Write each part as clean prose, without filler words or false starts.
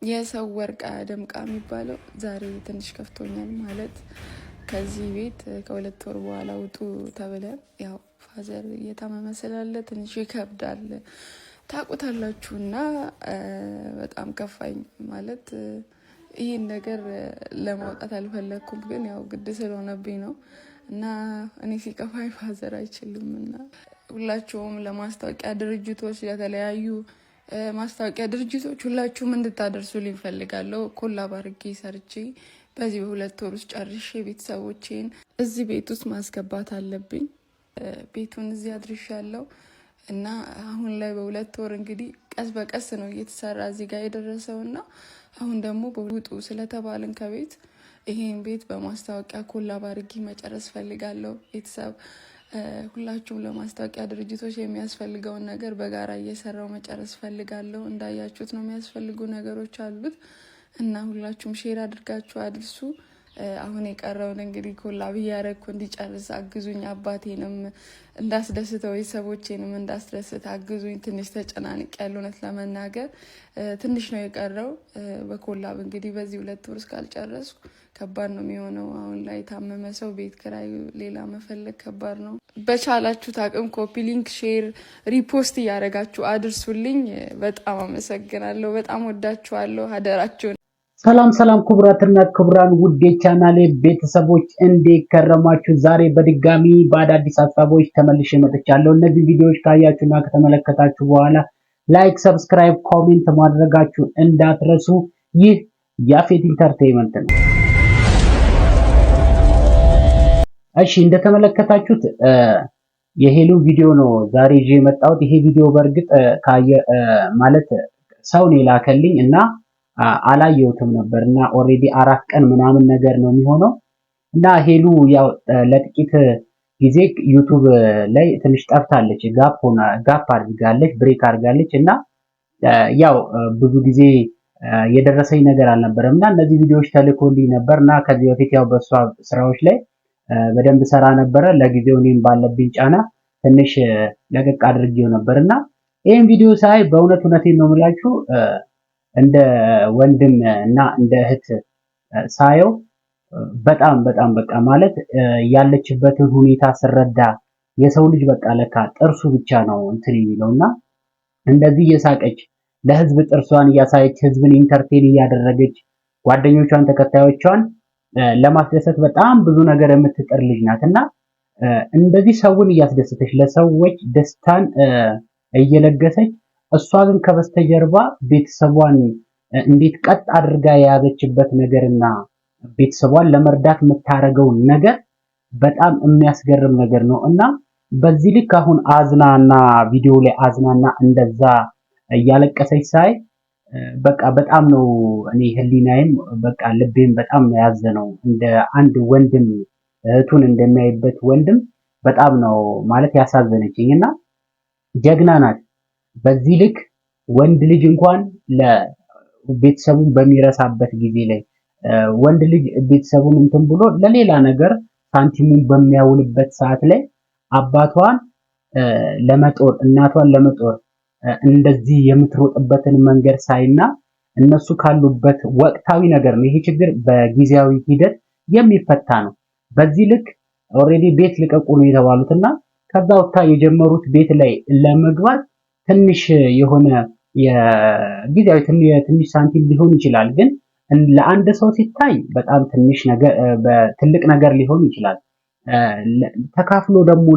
የሰው ወርቅ አያደምቃ የሚባለው ዛሬ ትንሽ ከፍቶኛል። ማለት ከዚህ ቤት ከ2 ወር በኋላ ውጡ ተብለን ያው ፋዘር እየታመመ ስላለ ትንሽ ይከብዳል ታውቁታላችሁ። እና በጣም ከፋኝ። ማለት ይህን ነገር ለማውጣት አልፈለግኩም፣ ግን ያው ግድ ስለሆነብኝ ነው። እና እኔ ሲከፋኝ ፋዘር አይችልም። እና ሁላችሁም ለማስታወቂያ ድርጅቶች፣ ለተለያዩ ማስታወቂያ ድርጅቶች ሁላችሁም እንድታደርሱልኝ እፈልጋለሁ። ኮላብ አድርጌ ሰርቼ በዚህ በ2 ወር ውስጥ ጨርሼ ቤተሰቦቼን እዚህ ቤት ውስጥ ማስገባት አለብኝ። ቤቱን እዚህ አድርሻለሁ እና አሁን ላይ በ2 ወር እንግዲህ ቀስ በቀስ ነው እየተሰራ እዚህ ጋር የደረሰው። እና አሁን ደግሞ በውጡ ስለተባልን ከቤት ይሄን ቤት በማስታወቂያ ኮላብ አድርጌ መጨረስ ፈልጋለሁ። ቤተሰብ ሁላችሁም ለማስታወቂያ ድርጅቶች የሚያስፈልገውን ነገር በጋራ እየሰራው መጨረስ ፈልጋለሁ። እንዳያችሁት ነው የሚያስፈልጉ ነገሮች አሉት እና ሁላችሁም ሼር አድርጋችሁ አድርሱ። አሁን የቀረውን እንግዲህ ኮላብ እያደረግኩ እንዲጨርስ አግዙኝ። አባቴንም እንዳስደስተው ቤተሰቦቼንም እንዳስደስት አግዙኝ። ትንሽ ተጨናንቅ ያለ እውነት ለመናገር ትንሽ ነው የቀረው። በኮላብ እንግዲህ በዚህ 2 ወር እስካልጨረስኩ ከባድ ነው የሚሆነው። አሁን ላይ የታመመ ሰው ቤት ኪራይ ሌላ መፈለግ ከባድ ነው። በቻላችሁት አቅም ኮፒ ሊንክ፣ ሼር፣ ሪፖስት እያደረጋችሁ አድርሱልኝ። በጣም አመሰግናለሁ። በጣም ወዳችኋለሁ። አደራችሁን። ሰላም ክቡራትና ክቡራን ውድ የቻናሌ ቤተሰቦች እንዴት ከረማችሁ? ዛሬ በድጋሚ በአዳዲስ ሀሳቦች ተመልሼ መጥቻለሁ። እነዚህ ቪዲዮዎች ካያችሁና ከተመለከታችሁ በኋላ ላይክ፣ ሰብስክራይብ፣ ኮሜንት ማድረጋችሁን እንዳትረሱ። ይህ ያፌት ኢንተርቴይንመንት ነው። እሺ፣ እንደተመለከታችሁት የሄሉ ቪዲዮ ነው ዛሬ ይዤ የመጣሁት። ይሄ ቪዲዮ በእርግጥ ማለት ሰው ነው የላከልኝ እና አላየሁትም ነበርና ኦሬዲ 4 ቀን ምናምን ነገር ነው የሚሆነው። እና ሄሉ ያው ለጥቂት ጊዜ ዩቲዩብ ላይ ትንሽ ጠፍታለች፣ ጋፕ አድርጋለች፣ ብሬክ አድርጋለች። እና ያው ብዙ ጊዜ የደረሰኝ ነገር አልነበረም እና እነዚህ ቪዲዮዎች ተልኮልኝ ነበርና ከዚህ በፊት ያው በሷ ስራዎች ላይ በደንብ ሰራ ነበረ። ለጊዜው እኔም ባለብኝ ጫና ትንሽ ለቀቅ አድርጌው ነበርና ይሄን ቪዲዮ ሳይ በእውነቴን ነው የምላችሁ እንደ ወንድም እና እንደ እህት ሳየው በጣም በቃ ማለት ያለችበትን ሁኔታ ስረዳ የሰው ልጅ በቃ ለካ ጥርሱ ብቻ ነው እንትን የሚለውና እንደዚህ እየሳቀች ለህዝብ ጥርሷን እያሳየች ህዝብን ኢንተርቴን እያደረገች ጓደኞቿን ተከታዮቿን ለማስደሰት በጣም ብዙ ነገር የምትጥር ልጅ ናትና እንደዚህ ሰውን እያስደሰተች ለሰዎች ደስታን እየለገሰች እሷ ግን ከበስተጀርባ ቤተሰቧን እንዴት ቀጥ አድርጋ የያዘችበት ነገርና ቤተሰቧን ለመርዳት የምታረገው ነገር በጣም የሚያስገርም ነገር ነው። እና በዚህ ልክ አሁን አዝናና ቪዲዮ ላይ አዝናና እንደዛ እያለቀሰች ሳይ በቃ በጣም ነው እኔ ህሊናዬም በቃ ልቤም በጣም ነው ያዘነው። እንደ አንድ ወንድም እህቱን እንደሚያይበት ወንድም በጣም ነው ማለት ያሳዘነችኝና ጀግና ናት። በዚህ ልክ ወንድ ልጅ እንኳን ለቤተሰቡን በሚረሳበት ጊዜ ላይ ወንድ ልጅ ቤተሰቡን እንትን ብሎ ለሌላ ነገር ሳንቲሙን በሚያውልበት ሰዓት ላይ አባቷን ለመጦር እናቷን ለመጦር እንደዚህ የምትሮጥበትን መንገድ ሳይና እነሱ ካሉበት ወቅታዊ ነገር ነው። ይሄ ችግር በጊዜያዊ ሂደት የሚፈታ ነው። በዚህ ልክ ኦሬዲ ቤት ልቀቁ ነው የተባሉትና ከዛ ወጣ የጀመሩት ቤት ላይ ለመግባት ትንሽ የሆነ የጊዜያዊ ትንሽ ሳንቲም ሊሆን ይችላል፣ ግን ለአንድ ሰው ሲታይ በጣም ትንሽ ነገር በትልቅ ነገር ሊሆን ይችላል። ተካፍሎ ደግሞ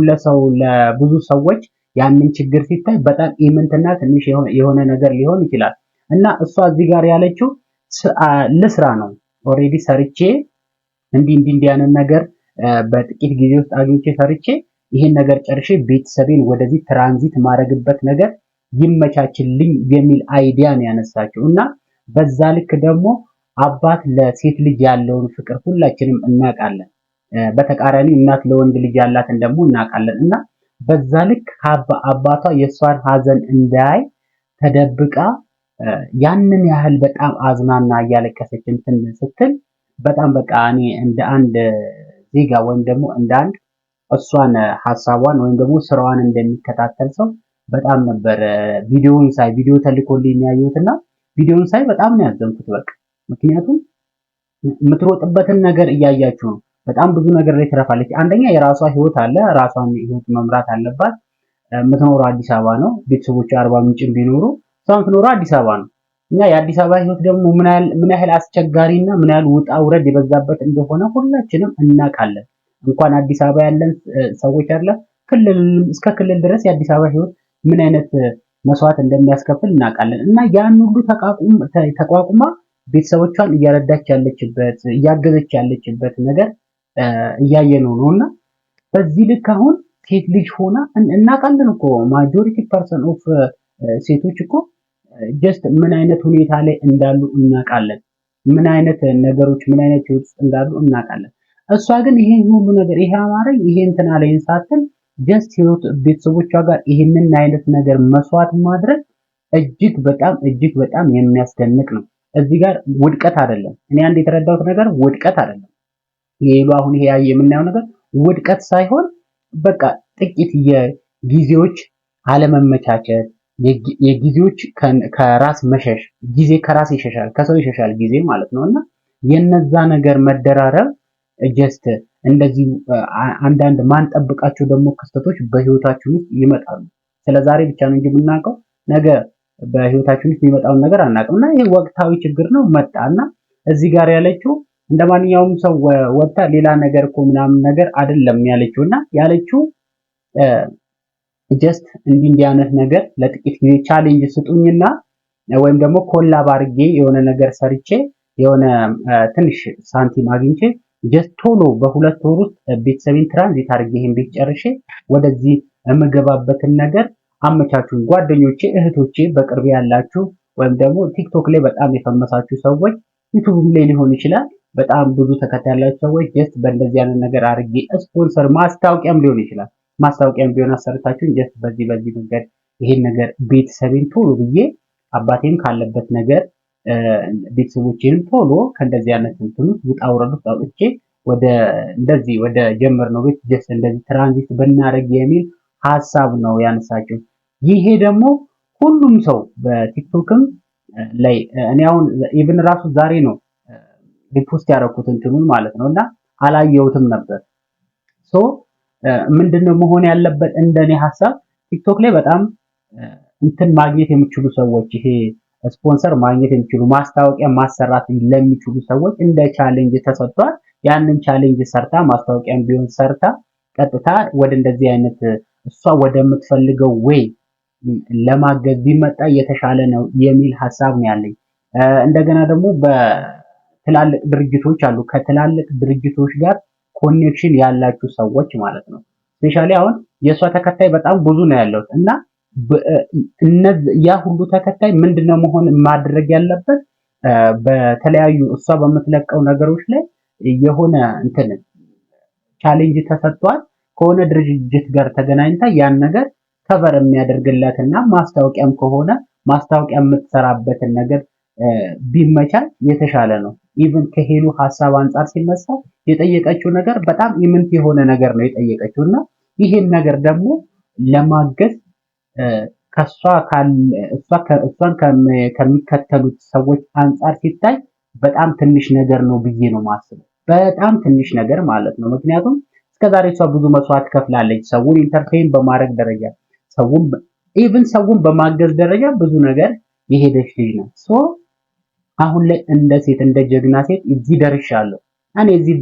ለብዙ ሰዎች ያንን ችግር ሲታይ በጣም ኢምንትና ትንሽ የሆነ ነገር ሊሆን ይችላል። እና እሷ እዚህ ጋር ያለችው ልስራ ነው። ኦሬዲ ሰርቼ እንዲህ ያንን ነገር በጥቂት ጊዜ ውስጥ አግኝቼ ሰርቼ ይሄን ነገር ጨርሼ ቤተሰቤን ወደዚህ ትራንዚት ማድረግበት ነገር ይመቻችልኝ የሚል አይዲያ ነው ያነሳችው። እና በዛ ልክ ደግሞ አባት ለሴት ልጅ ያለውን ፍቅር ሁላችንም እናውቃለን። በተቃራኒ እናት ለወንድ ልጅ ያላትን ደግሞ እናውቃለን። እና በዛ ልክ አባቷ የሷን ሀዘን እንዳይ ተደብቃ ያንን ያህል በጣም አዝናና እያለቀሰች እንትን ስትል በጣም በቃ እኔ እንደ አንድ ዜጋ ወይም ደግሞ እንደ አንድ እሷን ሐሳቧን ወይም ደግሞ ስራዋን እንደሚከታተል ሰው በጣም ነበር ቪዲዮ ተልኮልኝ ያየሁትና ቪዲዮውን ሳይ በጣም ነው ያዘንኩት በቃ። ምክንያቱም የምትሮጥበትን ነገር እያያችሁ ነው። በጣም ብዙ ነገር ላይ ትረፋለች። አንደኛ የራሷ ህይወት አለ፣ ራሷን ህይወት መምራት አለባት። የምትኖረው አዲስ አበባ ነው። ቤተሰቦቿ አርባ ምንጭም ቢኖሩ እሷ የምትኖረው አዲስ አበባ ነው። እና የአዲስ አበባ ህይወት ደግሞ ምን ያህል አስቸጋሪና ምን ያህል ውጣ ውረድ የበዛበት እንደሆነ ሁላችንም እናውቃለን። እንኳን አዲስ አበባ ያለን ሰዎች አለ ክልል እስከ ክልል ድረስ የአዲስ አበባ ህይወት ምን አይነት መስዋዕት እንደሚያስከፍል እናውቃለን። እና ያን ሁሉ ተቋቁማ ቤተሰቦቿን እያረዳች ያለችበት እያገዘች ያለችበት ነገር እያየነው ነውና በዚህ ልክ አሁን ሴት ልጅ ሆና እናውቃለን እኮ ማጆሪቲ ፐርሰን ኦፍ ሴቶች እኮ ጀስት ምን አይነት ሁኔታ ላይ እንዳሉ እናውቃለን። ምን አይነት ነገሮች ምን አይነት ህይወት ውስጥ እንዳሉ እናውቃለን። እሷ ግን ይሄን ሁሉ ነገር ይሄ አማረኝ ይሄ እንትን አለኝ ሳትል ጀስት ህይወት ቤተሰቦቿ ጋር ይሄንን አይነት ነገር መስዋዕት ማድረግ እጅግ በጣም የሚያስደንቅ ነው። እዚህ ጋር ውድቀት አይደለም። እኔ አንድ የተረዳሁት ነገር ውድቀት አይደለም። የሄሉ አሁን ይሄ የምናየው ነገር ውድቀት ሳይሆን በቃ ጥቂት የጊዜዎች አለመመቻቸት የጊዜዎች ከራስ መሸሽ ጊዜ ከራስ ይሸሻል ከሰው ይሸሻል ጊዜ ማለት ነውና የነዛ ነገር መደራረብ ጀስት እንደዚህ አንዳንድ ማንጠብቃቸው ደግሞ ክስተቶች በህይወታችን ውስጥ ይመጣሉ። ስለዛሬ ብቻ ነው እንጂ የምናውቀው ነገ በህይወታችን ውስጥ የሚመጣውን ነገር አናውቅምና ይሄ ወቅታዊ ችግር ነው መጣና እዚህ ጋር ያለችው እንደማንኛውም ሰው ወጣ ሌላ ነገር እኮ ምናምን ነገር አይደለም ያለችውና ያለችው ጀስት እንዲህ አይነት ነገር ለጥቂት ጊዜ ቻሌንጅ ስጡኝና ወይም ደግሞ ኮላብ አድርጌ የሆነ ነገር ሰርቼ የሆነ ትንሽ ሳንቲም አግኝቼ ጀስት ቶሎ በሁለት ወር ውስጥ ቤተሰቤን ትራንዚት አድርጌ ይሄን ቤት ጨርሼ ወደዚህ የምገባበትን ነገር አመቻቹኝ። ጓደኞቼ፣ እህቶቼ፣ በቅርብ ያላችሁ ወይም ደግሞ ቲክቶክ ላይ በጣም የፈመሳችሁ ሰዎች ዩቲዩብ ላይ ሊሆን ይችላል በጣም ብዙ ተከታይ ያላችሁ ሰዎች ጀስት በእንደዚህ አይነት ነገር አድርጌ ስፖንሰር ማስታወቂያም ሊሆን ይችላል ማስታወቂያም ቢሆን አሰርታችሁ ጀስት በዚህ መንገድ ይሄን ነገር ቤተሰቤን ቶሎ ብዬ አባቴም ካለበት ነገር ቤተሰቦቼንም ቶሎ ከእንደዚህ አይነት እንትኑ ውጣ ውረድ ውስጥ አውጥቼ ወደ ጀመርነው ቤት ጀስት እንደዚህ ትራንዚት ብናደርግ የሚል ሐሳብ ነው ያነሳችው። ይሄ ደግሞ ሁሉም ሰው በቲክቶክም ላይ እኔ አሁን ኢቭን ራሱ ዛሬ ነው ሪፖስት ያደረኩት እንትኑን ማለት ነውና አላየሁትም ነበር። ሶ ምንድነው መሆን ያለበት እንደኔ ሐሳብ ቲክቶክ ላይ በጣም እንትን ማግኘት የሚችሉ ሰዎች ይሄ ስፖንሰር ማግኘት የሚችሉ ማስታወቂያ ማሰራት ለሚችሉ ሰዎች እንደ ቻሌንጅ ተሰጥቷል። ያንን ቻሌንጅ ሰርታ ማስታወቂያም ቢሆን ሰርታ ቀጥታ ወደ እንደዚህ አይነት እሷ ወደምትፈልገው ወይ ለማገዝ ቢመጣ የተሻለ ነው የሚል ሐሳብ ነው ያለኝ። እንደገና ደግሞ በትላልቅ ድርጅቶች አሉ ከትላልቅ ድርጅቶች ጋር ኮኔክሽን ያላችሁ ሰዎች ማለት ነው። ስፔሻሊ አሁን የሷ ተከታይ በጣም ብዙ ነው ያለው እና ያ ሁሉ ተከታይ ምንድነው መሆን ማድረግ ያለበት በተለያዩ እሷ በምትለቀው ነገሮች ላይ የሆነ እንትን ቻሌንጅ ተሰጥቷል ከሆነ ድርጅት ጋር ተገናኝታ ያን ነገር ከቨር የሚያደርግላትና ማስታወቂያም ከሆነ ማስታወቂያ የምትሰራበትን ነገር ቢመቻል የተሻለ ነው። ኢቭን ከሄሉ ሐሳብ አንፃር ሲነሳ የጠየቀችው ነገር በጣም ኢምንት የሆነ ነገር ነው የጠየቀችውና ይሄን ነገር ደግሞ ለማገዝ እሷን ከሚከተሉት ሰዎች አንፃር ሲታይ በጣም ትንሽ ነገር ነው ብዬ ነው ማስበው። በጣም ትንሽ ነገር ማለት ነው። ምክንያቱም እስከዛሬ እሷ ብዙ መስዋዕት ከፍላለች። ሰውን ኢንተርቴይን በማድረግ ደረጃ ሰውን በማገዝ ደረጃ ብዙ ነገር የሄደች ልጅ ናት። ሶ አሁን ላይ እንደ ሴት እንደ ጀግና ሴት እዚህ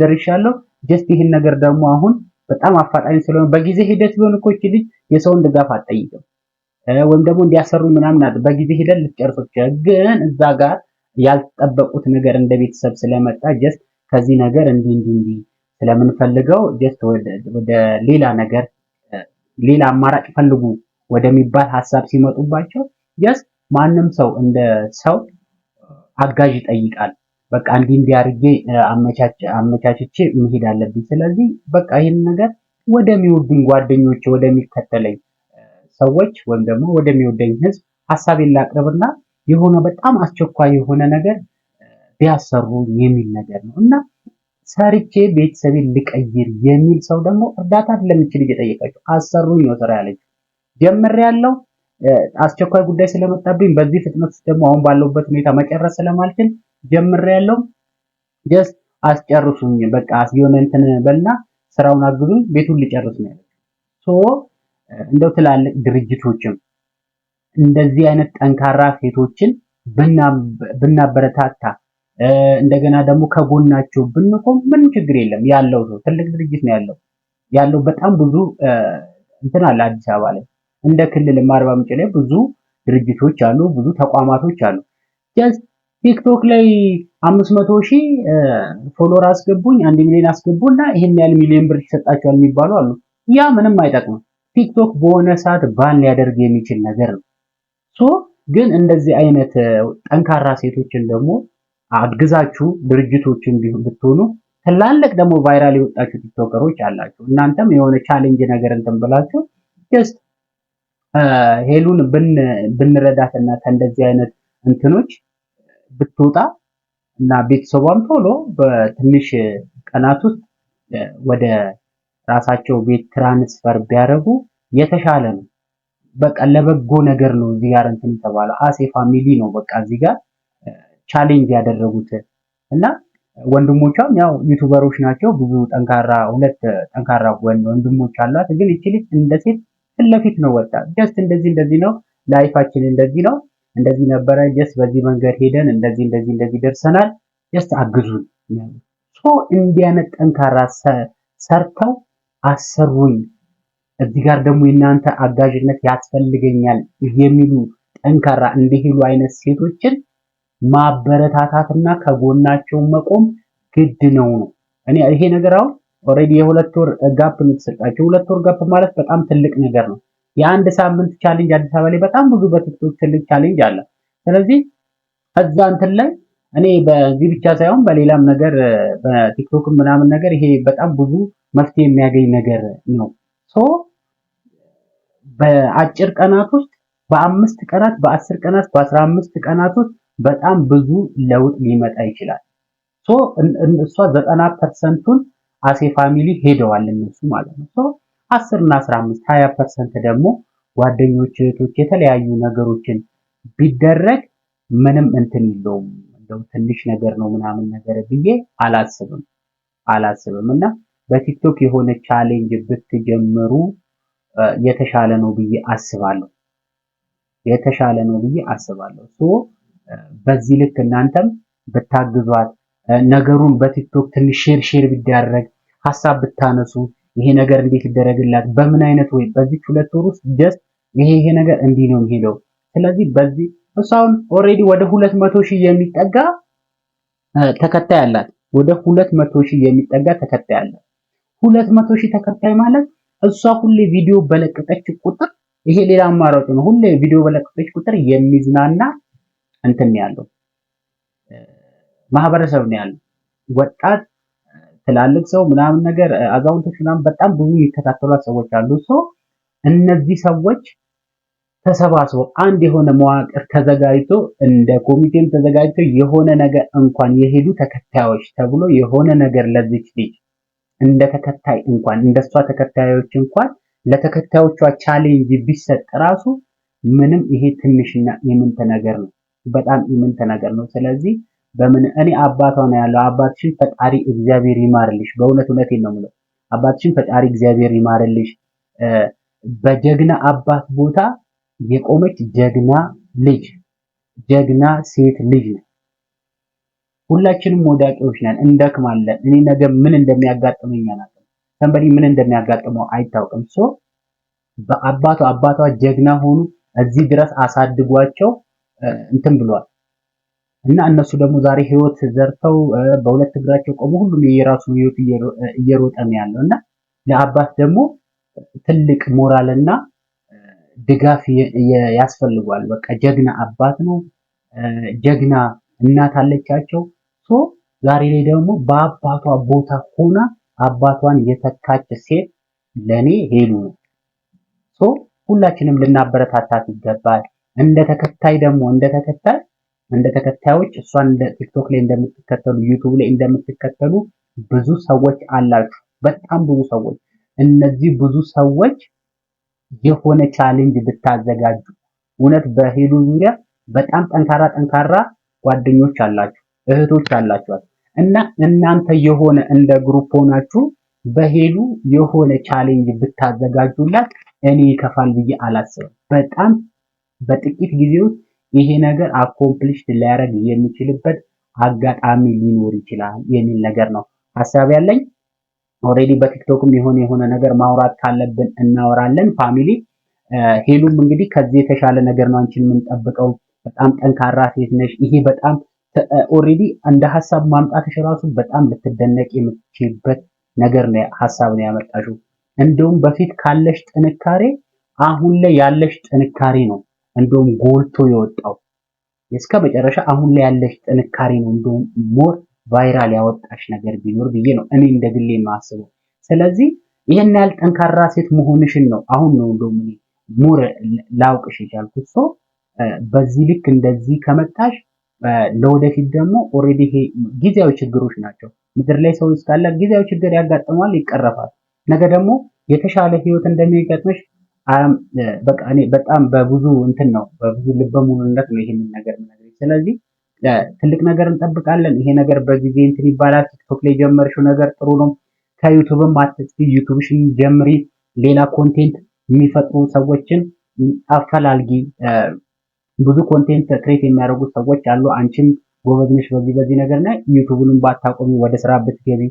ደርሻለሁ። ጀስት ይሄን ነገር ደግሞ አሁን በጣም አፋጣኝ ስለሆነ በጊዜ ሂደት ቢሆን እኮ እቺ ልጅ የሰውን ድጋፍ አትጠይቅም ወይም ደግሞ እንዲያሰሩ ምናምን በጊዜ ሂደት ልትጨርሰው ይችላል። ግን እዛ ጋር ያልተጠበቁት ነገር እንደ ቤተሰብ ስለመጣ ጀስት ከዚህ ነገር እንዲህ ስለምንፈልገው ጀስት ወደ ሌላ አማራጭ ፈልጉ ወደሚባል ሐሳብ ሲመጡባቸው ጀስት ማንም ሰው እንደ ሰው አጋዥ ይጠይቃል። በቃ እንዲህ አድርጌ አመቻችቼ መሄድ አለብኝ። ስለዚህ በቃ ይሄን ነገር ወደሚወዱኝ ጓደኞቼ ወደሚከተለኝ ሰዎች ወይም ደግሞ ወደሚወደኝ ህዝብ ሐሳቤን ላቅርብና የሆነ በጣም አስቸኳይ የሆነ ነገር ቢያሰሩ የሚል ነገር ነው እና ሰርቼ ቤተሰቤን ልቀይር የሚል ሰው ደግሞ እርዳታ ለምችል እየጠየቀችው አሰሩኝ ነው ስራ ያለችው። ጀምሬያለሁ አስቸኳይ ጉዳይ ስለመጣብኝ በዚህ ፍጥነት ደግሞ አሁን ባለውበት ሁኔታ መጨረስ ስለማልችል ጀምሬያለሁ። ጀስት አስጨርሱኝ በቃ የሆነ እንትን በልና ስራውን አግዙኝ፣ ቤቱን ልጨርስ ነው ያለው። ሶ እንደው ትላልቅ ድርጅቶችም እንደዚህ አይነት ጠንካራ ሴቶችን ብናበረታታ እንደገና ደግሞ ከጎናቸው ብንቆም ምንም ችግር የለም። ያለው ሰው ትልቅ ድርጅት ነው ያለው በጣም ብዙ እንትን አለ አዲስ አበባ ላይ እንደ ክልልም አርባ ምንጭ ላይ ብዙ ድርጅቶች አሉ፣ ብዙ ተቋማቶች አሉ። ጀስት ቲክቶክ ላይ 500,000 ፎሎወር አስገቡኝ፣ 1 ሚሊዮን አስገቡና ይሄን ያህል ሚሊዮን ብር ይሰጣቸዋል የሚባሉ አሉ። ያ ምንም አይጠቅምም። ቲክቶክ በሆነ ሰዓት ባን ሊያደርግ የሚችል ነገር ነው። ሶ ግን እንደዚህ አይነት ጠንካራ ሴቶችን ደግሞ አግዛችሁ ድርጅቶችን ብትሆኑ ትላልቅ ደግሞ ቫይራል የወጣችሁ ቲክቶከሮች አላችሁ። እናንተም የሆነ ቻሌንጅ ነገር እንትን ብላችሁ ጀስት ሄሉን ብንረዳትና ከእንደዚህ አይነት እንትኖች ብትወጣ እና ቤተሰቧም ቶሎ በትንሽ ቀናት ውስጥ ወደ ራሳቸው ቤት ትራንስፈር ቢያደርጉ የተሻለ ነው። በቃ ለበጎ ነገር ነው እዚህ ጋር እንትን የተባለው አሴ ፋሚሊ ነው በቃ እዚህ ጋር ቻሌንጅ ያደረጉት እና ወንድሞቿም ያው ዩቲዩበሮች ናቸው። ብዙ ጠንካራ ሁለት ጠንካራ ወንድሞች አሏት። ግን እቺ ልጅ እንደ ሴት ፊት ለፊት ነው ወጣ ጀስት እንደዚህ ነው ላይፋችን እንደዚህ ነበረ ጀስት በዚህ መንገድ ሄደን እንደዚህ ደርሰናል ጀስት አግዙን። ሶ እንዲያነት ጠንካራ ሰርተው አሰሩኝ እዚህ ጋር ደግሞ የእናንተ አጋዥነት ያስፈልገኛል የሚሉ ጠንካራ እንደሄሉ አይነት ሴቶችን ማበረታታትና ከጎናቸው መቆም ግድ ነው። እኔ ይሄ ነገር አሁን ኦሬዲ የሁለት ወር ጋፕ ነው የተሰጣቸው። ሁለት ወር ጋፕ ማለት በጣም ትልቅ ነገር ነው። የአንድ ሳምንት ቻሌንጅ አዲስ አበባ ላይ በጣም ብዙ በቲክቶክ ትልቅ ቻሌንጅ አለ። ስለዚህ እዛ እንትን ላይ እኔ በዚህ ብቻ ሳይሆን በሌላም ነገር በቲክቶክ ምናምን ነገር ይሄ በጣም ብዙ መፍትሄ የሚያገኝ ነገር ነው። ሶ በአጭር ቀናት ውስጥ በ5 ቀናት በ10 ቀናት በ15 ቀናት ውስጥ በጣም ብዙ ለውጥ ሊመጣ ይችላል። ሶ እሷ 90%ቱን አሴ ፋሚሊ ሄደዋል እነሱ ማለት ነው። ሶ 10 እና 15 20% ደግሞ ጓደኞች እህቶች የተለያዩ ነገሮችን ቢደረግ ምንም እንትን የለውም። እንደው ትንሽ ነገር ነው ምናምን ነገር ብዬ አላስብም እና በቲክቶክ የሆነ ቻሌንጅ ብትጀምሩ የተሻለ ነው ብዬ አስባለሁ። ሶ በዚህ ልክ እናንተም ብታግዟት ነገሩን በቲክቶክ ትንሽ ሼር ቢደረግ ሀሳብ ብታነሱ ይሄ ነገር እንዴት ይደረግላት በምን አይነት ወይ በዚህ 2 ወር ውስጥ ጀስት ይሄ ነገር እንዲህ ነው የሚሄደው። ስለዚህ በዚህ እሷን ኦሬዲ ወደ 200,000 የሚጠጋ ተከታይ አላት። ወደ 200,000 የሚጠጋ ተከታይ አላት። 200,000 ተከታይ ማለት እሷ ሁሌ ቪዲዮ በለቀቀች ቁጥር ይሄ ሌላ አማራጭ ነው። ሁሌ ቪዲዮ በለቀቀች ቁጥር የሚዝናና እንትን ያለው ማህበረሰብ ነው ያለው። ወጣት ትላልቅ ሰው ምናምን ነገር አዛውንቶች ምናምን በጣም ብዙ የሚከታተሏት ሰዎች አሉ። ሶ እነዚህ ሰዎች ተሰባስበው አንድ የሆነ መዋቅር ተዘጋጅቶ እንደ ኮሚቴም ተዘጋጅቶ የሆነ ነገር እንኳን የሄዱ ተከታዮች ተብሎ የሆነ ነገር ለዚች ልጅ እንደ ተከታይ እንኳን እንደሷ ተከታዮች እንኳን ለተከታዮቿ ቻሌንጅ ቢሰጥ ራሱ ምንም ይሄ ትንሽና ኢምንት ነገር ነው። በጣም ኢምንት ነገር ነው። ስለዚህ እኔ አባቷ ነው ያለው። አባትሽን ፈጣሪ እግዚአብሔር ይማርልሽ። እውነቴን ነው የምለው። አባትሽን ፈጣሪ እግዚአብሔር ይማርልሽ። በጀግና አባት ቦታ የቆመች ጀግና ልጅ፣ ጀግና ሴት ልጅ ነው። ሁላችንም ወዳቂዎች ነን፣ እንደክማለን። እኔ ነገ ምን እንደሚያጋጥመኝ አላውቅም። ሰንበዲ ምን እንደሚያጋጥመው አይታወቅም። ሶ አባቷ ጀግና ሆኑ እዚህ ድረስ አሳድጓቸው እንትን ብሏል እና እነሱ ደግሞ ዛሬ ህይወት ዘርተው በሁለት እግራቸው ቆሞ ሁሉም የራሱ ህይወት እየሮጠ ነው ያለው እና ለአባት ደግሞ ትልቅ ሞራልና ድጋፍ ያስፈልጓል። በቃ ጀግና አባት ነው፣ ጀግና እናት አለቻቸው። ሶ ዛሬ ላይ ደግሞ በአባቷ ቦታ ሆና አባቷን የተካች ሴት ለኔ ሄሉ ነው። ሶ ሁላችንም ልናበረታታት ይገባል። እንደ ተከታዮች እሷን እንደ ቲክቶክ ላይ እንደምትከተሉ ዩቲዩብ ላይ እንደምትከተሉ ብዙ ሰዎች አላችሁ፣ በጣም ብዙ ሰዎች። እነዚህ ብዙ ሰዎች የሆነ ቻሌንጅ ብታዘጋጁ እውነት በሄሉ ዙሪያ በጣም ጠንካራ ጓደኞች አላችሁ፣ እህቶች አላችኋት እና እናንተ የሆነ እንደ ግሩፕ ሆናችሁ በሄሉ የሆነ ቻሌንጅ ብታዘጋጁላት እኔ ይከፋል ብዬ አላስብም። በጣም በጥቂት ጊዜ ውስጥ ይሄ ነገር አኮምፕሊሽድ ሊያደርግ የሚችልበት አጋጣሚ ሊኖር ይችላል የሚል ነገር ነው ሐሳብ ያለኝ። ኦሬዲ በቲክቶክም የሆነ ነገር ማውራት ካለብን እናወራለን ፋሚሊ። ሄሉም እንግዲህ ከዚህ የተሻለ ነገር ነው አንቺን የምንጠብቀው። በጣም ጠንካራ ሴት ነሽ። ይሄ በጣም ኦሬዲ እንደ ሐሳብ ማምጣትሽ ራሱ በጣም ልትደነቅ የምትችልበት ነገር ነው፣ ሐሳብ ነው ያመጣሽው። እንደውም በፊት ካለሽ ጥንካሬ አሁን ላይ ያለሽ ጥንካሬ ነው እንደውም ጎልቶ የወጣው። እስከ መጨረሻ አሁን ላይ ያለሽ ጥንካሬ ነው እንደውም ሞር ቫይራል ያወጣሽ ነገር ቢኖር ብዬ ነው እኔ እንደግሌ የማስበው። ስለዚህ ይሄን ያህል ጠንካራ ሴት መሆንሽን ነው አሁን ነው እንደውም እኔ ሞር ላውቅሽ የቻልኩት። ሶ በዚህ ልክ እንደዚህ ከመጣሽ ለወደፊት ደግሞ ኦሬዲ ይሄ ጊዜያዊ ችግሮች ናቸው። ምድር ላይ ሰው እስካለ ጊዜያዊ ችግር ያጋጥማል፣ ይቀረፋል። ነገ ደግሞ የተሻለ ህይወት እንደሚገጥምሽ በቃ እኔ በጣም በብዙ ልበ ሙሉነት ነው ይሄንን ነገር የምነግርሽ። ስለዚህ ትልቅ ነገር እንጠብቃለን። ይሄ ነገር በጊዜ እንትን ይባላል። ቲክቶክ ላይ ጀመርሽው ነገር ጥሩ ነው። ከዩቲዩብም አትጥፊ፣ ዩቲዩብሽን ጀምሪ። ሌላ ኮንቴንት የሚፈጥሩ ሰዎችን አፈላልጊ። ብዙ ኮንቴንት ክሬት የሚያደርጉ ሰዎች አሉ። አንቺም ጎበዝ ነሽ በዚህ ነገር ላይ። ዩቲዩብንም ባታቆሚ ወደ ስራ ብትገቢ፣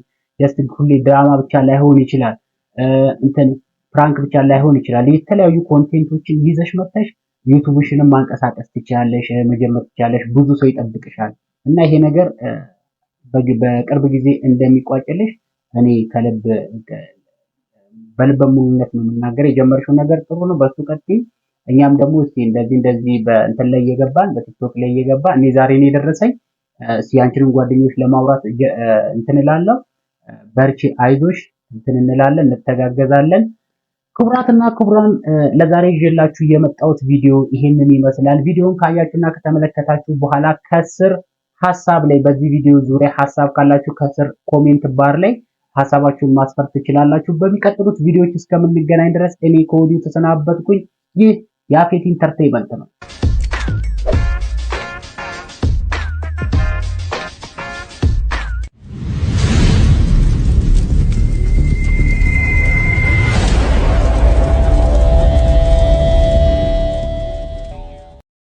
ጀስት ሁሌ ድራማ ብቻ ላይሆን ይችላል፣ ፕራንክ ብቻ ላይሆን ይችላል። የተለያዩ ኮንቴንቶችን ይዘሽ መጥተሽ ዩቲዩብሽንም ማንቀሳቀስ ትችላለሽ፣ መጀመር ትችላለሽ። ብዙ ሰው ይጠብቅሻል እና ይሄ ነገር በቅርብ ጊዜ እንደሚቋጭልሽ እኔ በልበ ሙሉነት ነው የምናገር። የጀመርሽው ነገር ጥሩ ነው፣ በሱ ቀጥይ። እኛም ደግሞ እስቲ እንደዚህ በእንትን ላይ እየገባን በቲክቶክ ላይ እየገባን እኔ ዛሬ ነው የደረሰኝ። እስቲ አንቺንም ጓደኞች ለማውራት እንትን እላለሁ። በርቺ፣ አይዞሽ፣ እንትን እንላለን፣ እንተጋገዛለን። ክቡራትና ክቡራን ለዛሬ ይዤላችሁ የመጣሁት ቪዲዮ ይሄንን ይመስላል። ቪዲዮውን ካያችሁና ከተመለከታችሁ በኋላ ከስር ሐሳብ ላይ በዚህ ቪዲዮ ዙሪያ ሐሳብ ካላችሁ ከስር ኮሜንት ባር ላይ ሐሳባችሁን ማስፈር ትችላላችሁ። በሚቀጥሉት ቪዲዮዎች እስከምንገናኝ ድረስ እኔ ከወዲሁ ተሰናበትኩኝ። ይህ ያፌት ኢንተርቴይንመንት ነው።